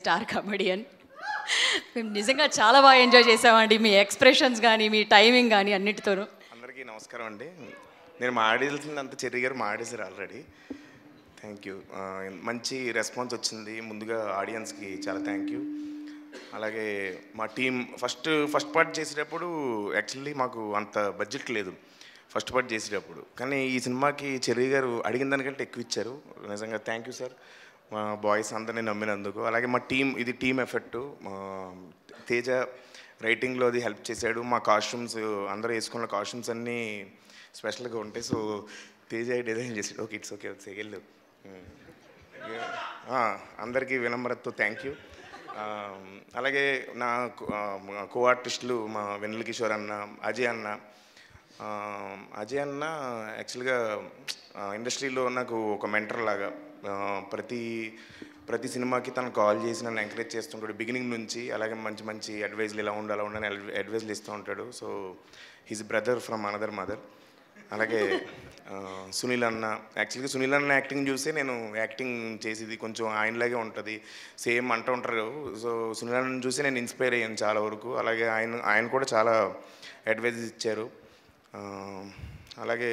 Star comedian. మేము నిజంగా చాలా బాగా ఎంజాయ్ చేసామండి, మీ ఎక్స్ప్రెషన్స్ కానీ మీ టైమింగ్ కానీ అన్నిటితోనూ. అందరికీ నమస్కారం అండి. నేను మాడేసింది అంత చెర్రీ గారు మాడేశారు ఆల్రెడీ. Thank you. మంచి రెస్పాన్స్ వచ్చింది. ముందుగా ఆడియన్స్కి చాలా థ్యాంక్ యూ. అలాగే మా టీం ఫస్ట్ పార్ట్ చేసేటప్పుడు యాక్చువల్లీ మాకు అంత బడ్జెట్ లేదు ఫస్ట్ పార్ట్ చేసేటప్పుడు, కానీ ఈ సినిమాకి చెర్రీ గారు అడిగిన దానికంటే ఎక్కువ ఇచ్చారు. నిజంగా థ్యాంక్ యూ సార్, మా బాయ్స్ అందరినీ నమ్మినందుకు. అలాగే మా టీం, ఇది టీం ఎఫెక్టు. తేజ రైటింగ్లో అది హెల్ప్ చేశాడు. మా కాస్ట్యూమ్స్ అందరూ వేసుకున్న కాస్ట్యూమ్స్ అన్నీ స్పెషల్గా ఉంటాయి. సో తేజ డిజైన్ చేసాడు. ఓకే, ఇట్స్ ఓకే, సెగెళ్ళు. అందరికీ వినమ్రతతో థ్యాంక్ యూ. అలాగే నా కో ఆర్టిస్టులు మా వెన్నెల కిషోర్ అన్న, అజయ్ అన్న యాక్చువల్గా ఇండస్ట్రీలో నాకు ఒక మెంటర్ లాగా. ప్రతి సినిమాకి తను కాల్ చేసి నన్ను ఎంకరేజ్ చేస్తుంటాడు బిగినింగ్ నుంచి. అలాగే మంచి మంచి అడ్వైజ్లు ఇలా ఉండాలి ఉండని అడ్వైజ్లు ఇస్తూ ఉంటాడు. So his brother from another mother. అలాగే సునీల్ అన్న, యాక్చువల్గా సునీల్ అన్న యాక్టింగ్ చూసి నేను యాక్టింగ్ చేసేది కొంచెం ఆయనలాగే ఉంటుంది, సేమ్ అంటూ ఉంటారు. సో సునీల్ అన్నని చూసి నేను ఇన్స్పైర్ అయ్యాను చాలా వరకు. అలాగే ఆయన కూడా చాలా అడ్వైజ్ ఇచ్చారు. అలాగే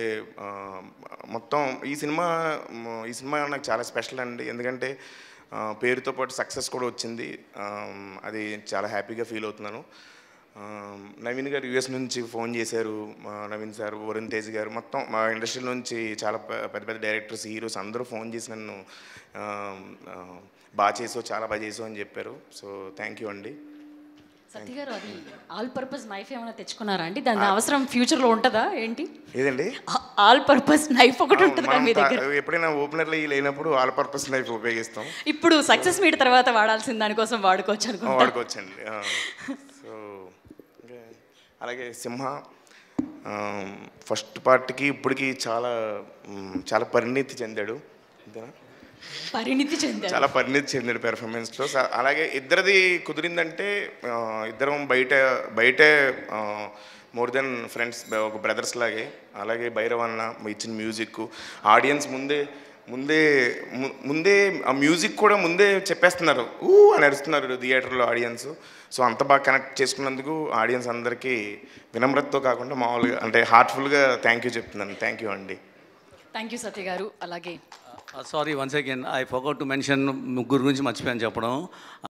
మొత్తం ఈ సినిమా నాకు చాలా స్పెషల్ అండి. ఎందుకంటే పేరుతో పాటు సక్సెస్ కూడా వచ్చింది. అది చాలా హ్యాపీగా ఫీల్ అవుతున్నాను. నవీన్ గారు యూఎస్ నుంచి ఫోన్ చేశారు. నవీన్ సార్, వరుణ్ తేజ్ గారు, మొత్తం మా ఇండస్ట్రీ నుంచి చాలా పెద్ద పెద్ద డైరెక్టర్స్, హీరోస్ అందరూ ఫోన్ చేసి నన్ను చాలా బాగా చేసావు అని చెప్పారు. సో థ్యాంక్ యూ అండి. సత్య గారు, అది ఆల్ పర్పస్ నైఫ్ ఏమైనా తెచ్చుకున్నారా అండి? దాని అవసరం ఫ్యూచర్లో ఉంటుందా ఏంటి? ఏదండి? ఆల్ పర్పస్ నైఫ్ ఒకటి ఉంటుంది కదా మీ దగ్గర? ఎప్పుడైనా ఓపెనర్లు లేనప్పుడు ఆల్ పర్పస్ నైఫ్ ఉపయోగిస్తాం. ఇప్పుడు సక్సెస్ మీట్ తర్వాత వాడాల్సిన దానికోసం వాడుకోవచ్చండి. సో అలాగే సింహ ఫస్ట్ పార్ట్కి ఇప్పటికి చాలా పరిణితి చెందాడు. అంతేనా? చాలా పరిణితి చెందాడు పెర్ఫార్మెన్స్లో. అలాగే ఇద్దరిది కుదిరిందంటే ఇద్దరం బయటే మోర్ దెన్ ఫ్రెండ్స్, ఒక బ్రదర్స్ లాగే. అలాగే భైరవ్ అన్న ఇచ్చిన మ్యూజిక్, ఆడియన్స్ ముందే ఆ మ్యూజిక్ కూడా ముందే చెప్పేస్తున్నారు, అని అరుస్తున్నారు థియేటర్లో ఆడియన్స్. సో అంత బాగా కనెక్ట్ చేసుకున్నందుకు ఆడియన్స్ అందరికీ వినమ్రతతో కాకుండా మామూలుగా అంటే హార్ట్ఫుల్గా థ్యాంక్ యూ చెప్తున్నాను. థ్యాంక్ యూ అండి. థ్యాంక్ యూ సత్య గారు. అలాగే sorry, once again I forgot to mention, ముగ్గురు గురించి మర్చిపోయాను చెప్పడం.